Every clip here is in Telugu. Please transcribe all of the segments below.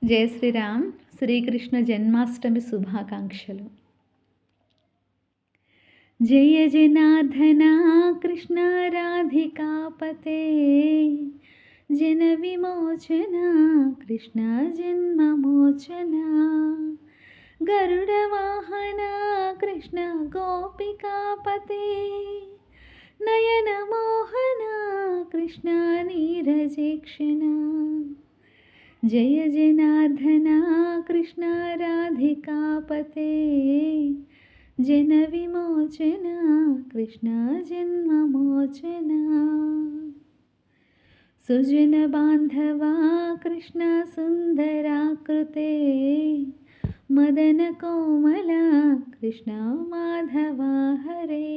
జై శ్రీరామ్. శ్రీకృష్ణ జన్మాష్టమి శుభాకాంక్షలు. జయ జనార్దన కృష్ణ రాధికాపతే, జన విమోచన కృష్ణ జన్మమోచన, గరుడ వాహన కృష్ణ గోపికాపతే, నయన మోహన కృష్ణ నీరజేక్షణ. జయ జనార్దన కృష్ణ రాధికాపతే, జన విమోచన కృష్ణ జన్మమోచన, సుజన బాంధవా కృష్ణ సుందరాకృతే, మదన కోమల కృష్ణ మాధవా హరే,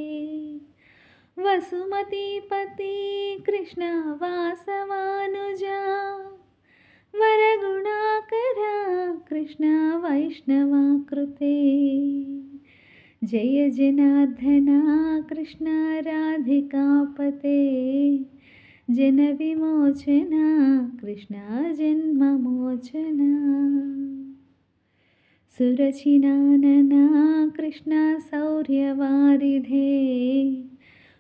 వసుమతీపతి కృష్ణ వాసవానుజా, వరగుణాకరా కృష్ణ వైష్ణవాకృతే. జయ జనార్దన కృష్ణ రాధికాపతే, జన విమోచన కృష్ణ జన్మమోచన, సురచినానన కృష్ణ శౌర్యవారిధే,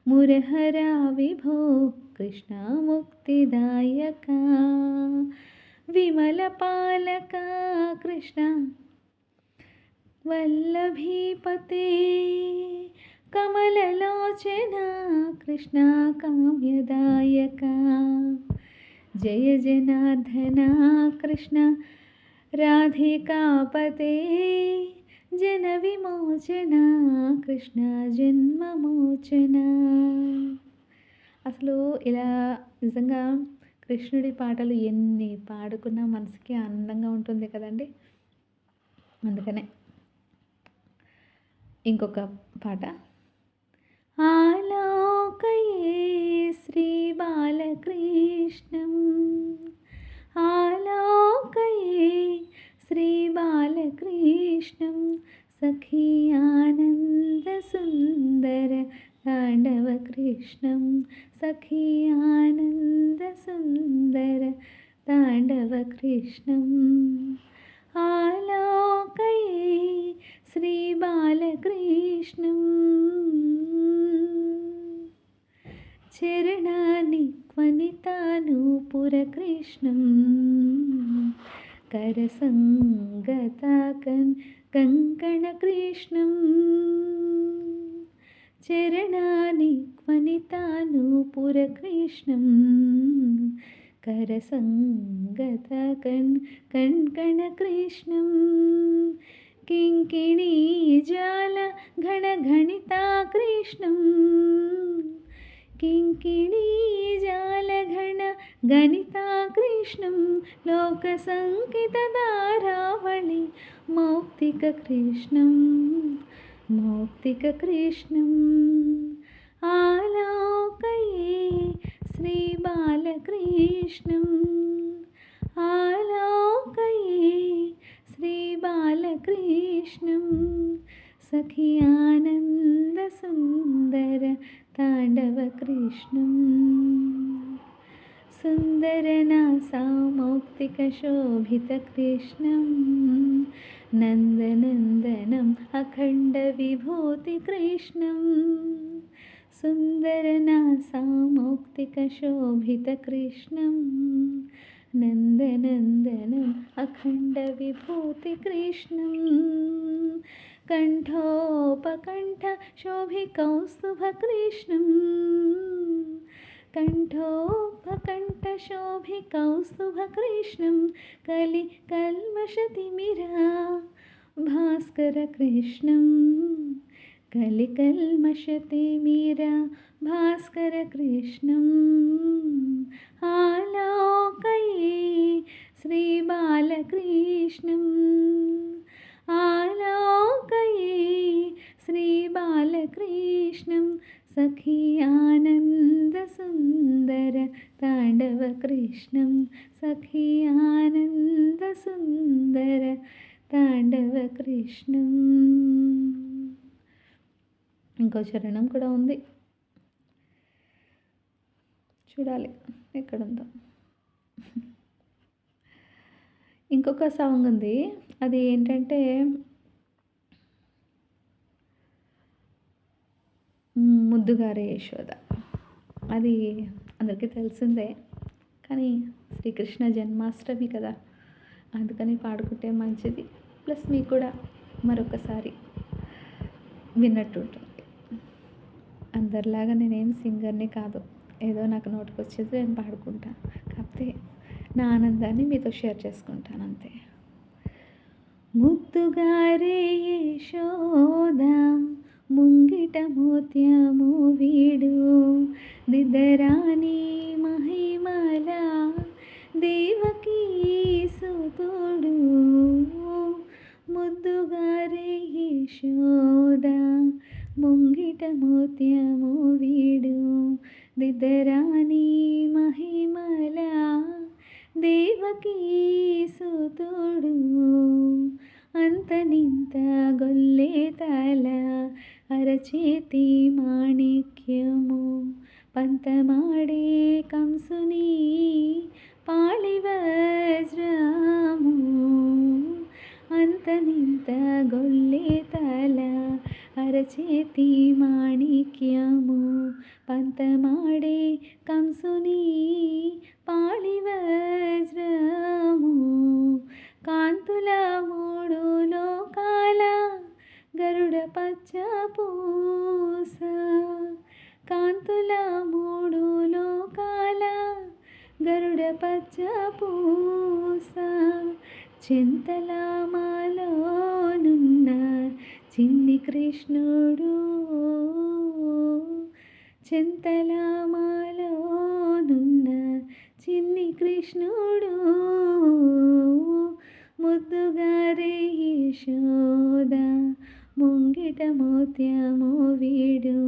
మురహరా విభో కృష్ణ ముక్తిదాయక, విమల పాలక కృష్ణ వల్లభీపతే, కమలలోచన కృష్ణ కామ్యదాయక. జయ జనార్దన కృష్ణ రాధికాపతే, జన విమోచన కృష్ణ జన్మమోచన. అసలు ఇలా నిజంగా కృష్ణుడి పాటలు ఎన్ని పాడుకున్నా మనసుకి ఆనందంగా ఉంటుంది కదండి. అందుకనే ఇంకొక పాట. ఆలోకయే శ్రీ బాలకృష్ణం, ఆలోకయే శ్రీ బాలకృష్ణం, సఖీ ఆనంద సుందర తాండవ కృష్ణం, సఖీ ఆనంద సుందర తాండవ కృష్ణం, ఆలోకయే శ్రీ బాలకృష్ణం. చరణాని క్వనితానూపుర కృష్ణం, కరసంగతాకన్ కంకణ కృష్ణం, చరణాని క్వనితానూపుర కృష్ణం, కరసంగతకన్ కంకణ కృష్ణం, కింకిణీ జాల ఘణ ఘణితా కృష్ణం, కింకిణీ జాల ఘణ గణితా కృష్ణం, లోక సంకిత ధారావళి మౌక్తిక కృష్ణం, మౌక్తిక కృష్ణం, ఆలోకయే శ్రీ బాలకృష్ణం, ఆలోకయే శ్రీ బాలకృష్ణం, సఖీ ఆనంద సుందర తాండవ కృష్ణం, సుందరనాసా మౌక్తిక శోభిత కృష్ణం, నందనందనం అఖండ విభూతి కృష్ణం, సుందరనాసా మౌక్తిక శోభిత కృష్ణం, నందనందనం అఖండ విభూతి కృష్ణం, కంఠోపకంఠ శోభి కౌస్తుభ కృష్ణం, కంఠోపకంఠ శోభి కౌస్తుభ కృష్ణం, కలి కల్మషతిమిరా భాస్కర కృష్ణం, కలి కల్మషతిమిరా భాస్కర కృష్ణం, ఆలోకయే శ్రీ బాలకృష్ణం, ఆలోకయే శ్రీ బాలకృష్ణం, సఖీ ఆనంద సుందర తాండవ కృష్ణం, సఖీ ఆనంద సుందర తాండవ కృష్ణం. ఇంకో చరణం కూడా ఉంది, చూడాలి ఎక్కడుందో. ఇంకొక సాంగ్ ఉంది. అది ఏంటంటే 'ముద్దుగారే యశోద'. అది అందరికీ తెలిసిందే. కానీ శ్రీకృష్ణ జన్మాష్టమి కదా! అందుకని పాడుకుంటే మంచిది. ప్లస్ మీకు కూడా మరొకసారి విన్నట్టుంటుంది. అందరిలాగా నేనేం సింగర్‌ని కాదు. ఏదో నాకు నోటికొచ్చేది నేను పాడుకుంటా. కాకపోతే నా ఆనందాన్ని మీతో షేర్ చేసుకుంటాను అంతే. ముద్దుగారే యశోద ముంగిట ముత్యము వీడు దిద్దరాని మహిమల దేవకీ సుతుడు ముద్దుగారే యశోద ముంగిట ముత్యము వీడు దిద్దరాని మహిమల దేవకీ సుతుడు అంతనింత గొల్లే తల అరచేతి మాణిక్యము పంతమాడే కంసుని పాళి వజ్రము అంతనింత గొల్లే తల అరచేతి మాణిక్యము పంతమాడే కంసుని పాళి వజ్రము కాంతుల మూడు లోకాల గరుడ పచ్చ పూస కాంతుల మూడు లోకాల గరుడ పచ్చ పూస చింతల మాలోనున్న చిన్ని కృష్ణుడు చింతల మాలోనున్న చిన్ని కృష్ణుడు ముద్దుగారే యశోద ముంగిట మోత్యము వీడు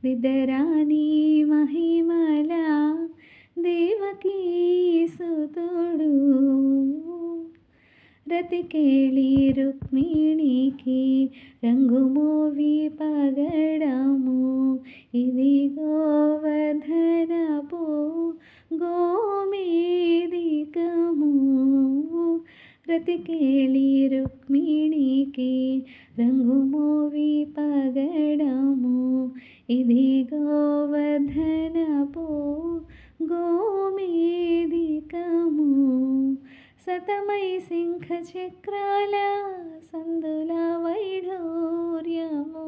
దిద్దరాని మహిమల దేవకీ సుతుడు రతికేళి రుక్మిణికి రంగుమోవి పగడము ఇది గోవర్ధనపు గోమేదికము రతికేళి రుక్మిణికి రంగుమోవి పగడము ఇది గోవర్ధనపు గోమేదికము సతమై శంఖ చక్రాల సందుల వైఢూర్యము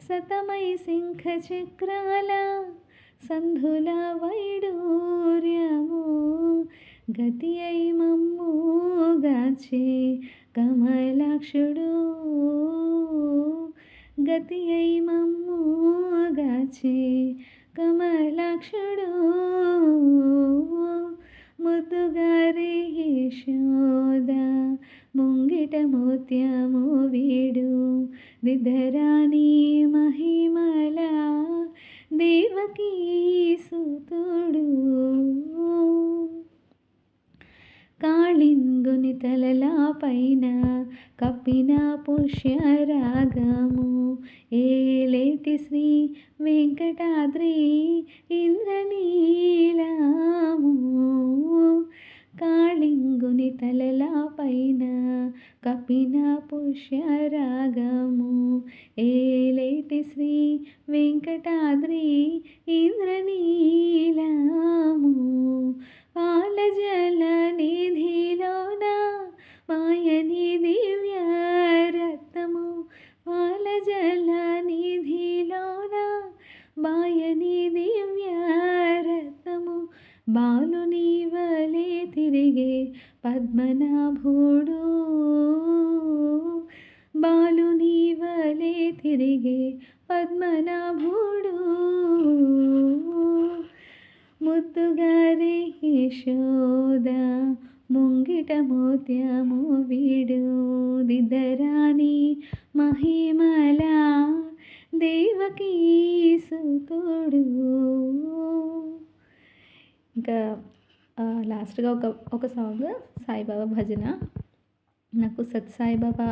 సతమై శంఖ చక్రాల సంధుల వైఢూర్యము గతి అయి మమ్ముగాచే కమలాక్షుడు గతి అయి మమ్ముగాచే కమలాక్షుడు ముద్దుగారే యశోద ముంగిట ముత్యము వీడు దిద్దరాని మహిమల దేవకీ సుతుడు కాళింగుని తలలా పైన కప్పిన పుష్యరాగము ఏలేటి శ్రీ వెంకటాద్రి ఇంద్రనీలము కాళింగుని తలలా పైన కప్పిన పుష్యరాగము ఏలేటి శ్రీ వెంకటాద్రి ఇంద్రనీలము పాలజల నిధిలోన మాయని దివ్య రత్నము పాలజల నిధిలోన మాయని దివ్య రత్నము బాలుని వలె తిరిగే పద్మనాభుడు బాలుని వలె తిరిగే పద్మనాభుడు ముద్దుగారే యశోద ముంగిట మోత్యము వీడు దిద్దరాని మహిమల దేవకీ సుతుడు. ఇంకా లాస్ట్గా ఒక సాంగ్ సాయిబాబా భజన. నాకు సత్సాయిబాబా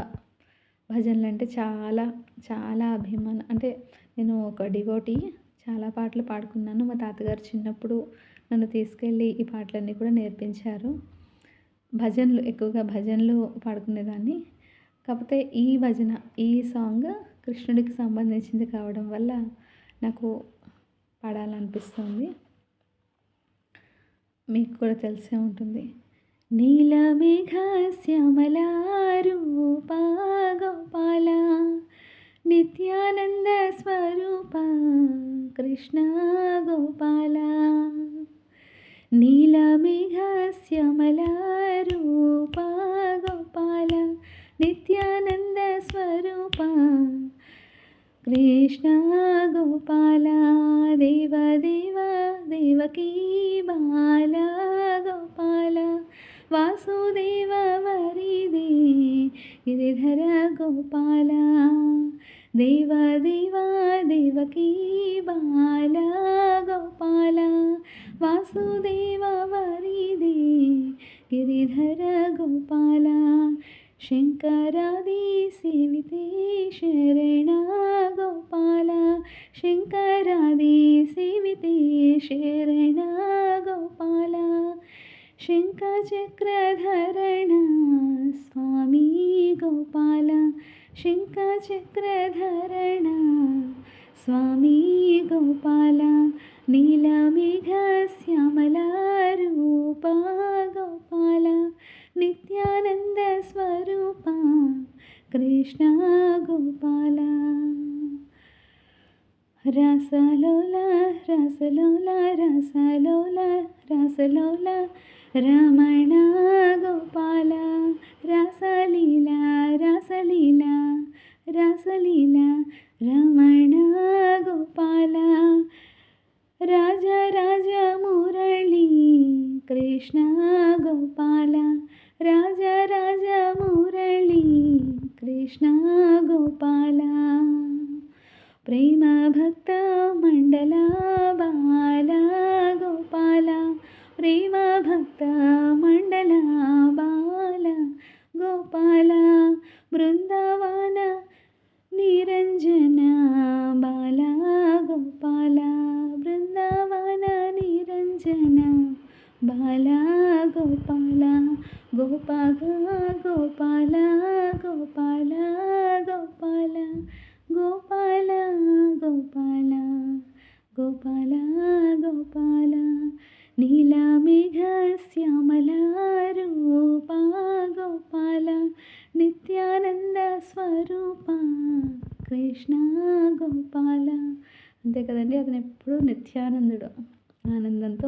భజనలు అంటే చాలా చాలా అభిమానం. అంటే నేను ఒక డివోటీ, చాలా పాటలు పాడుకున్నాను. మా తాతగారు చిన్నప్పుడు నన్ను తీసుకెళ్ళి ఈ పాటలన్నీ కూడా నేర్పించారు. భజనలు ఎక్కువగా భజనలు పాడుకునేదాన్ని. కాకపోతే ఈ భజన, ఈ సాంగ్ కృష్ణుడికి సంబంధించింది కావడం వల్ల నాకు పాడాలనిపిస్తుంది. మీకు కూడా తెలిసే ఉంటుంది. నీలమేఘ శ్యామలా రూపా గోపాల నిత్యానంద స్వరూప కృష్ణ గోపాల. నీలమేఘ శ్యామలా రూపా గోపాల నిత్యానంద స్వరూప కృష్ణ గోపాల. దేవ దేవ దేవకీ బాల గోపాల వాసుదేవ వరిదే గిరిధర గోపాల. దేవ దేవ దేవకీ బాల గోపాల వాసుదేవ వరిదే గిరిధర గోపాల. శంకరాది సేవితే శరణ గోపాల శంకరాది సేవితే శరణ గోపాల. శంఖచక్రధరణ స్వామి గోపాల శంఖచక్రధరణ స్వామి గోపాల. నీలమేఘ శ్యామలా రూప గోపాల నిత్యానంద స్వరూప కృష్ణ గోపాల. రసలోల రసలోల రసలోల రసలోల రమణ గోపాల రసలీల రసలీల రసలీల రమణ గోపాల. రాజరాజ మురళీ కృష్ణ గోపాల రాజరాజ మురళీ కృష్ణ గోపాల. ప్రేమ భక్త మండల బాల గోపాల ప్రేమ భక్త మండల బాల గోపాల. బృందావన నిరంజన బాల గోపాల బృందావన నిరంజన బాల గోపాల. గోపాల గోపాల గోపాల గోపాల గోపాల గోపాల గోపాల గోపాల. నీలమేఘ శ్యామలా రూప గోపాల నిత్యానంద స్వరూప కృష్ణ గోపాల. అంతే కదండి, అతను ఎప్పుడూ నిత్యానందుడు, ఆనందంతో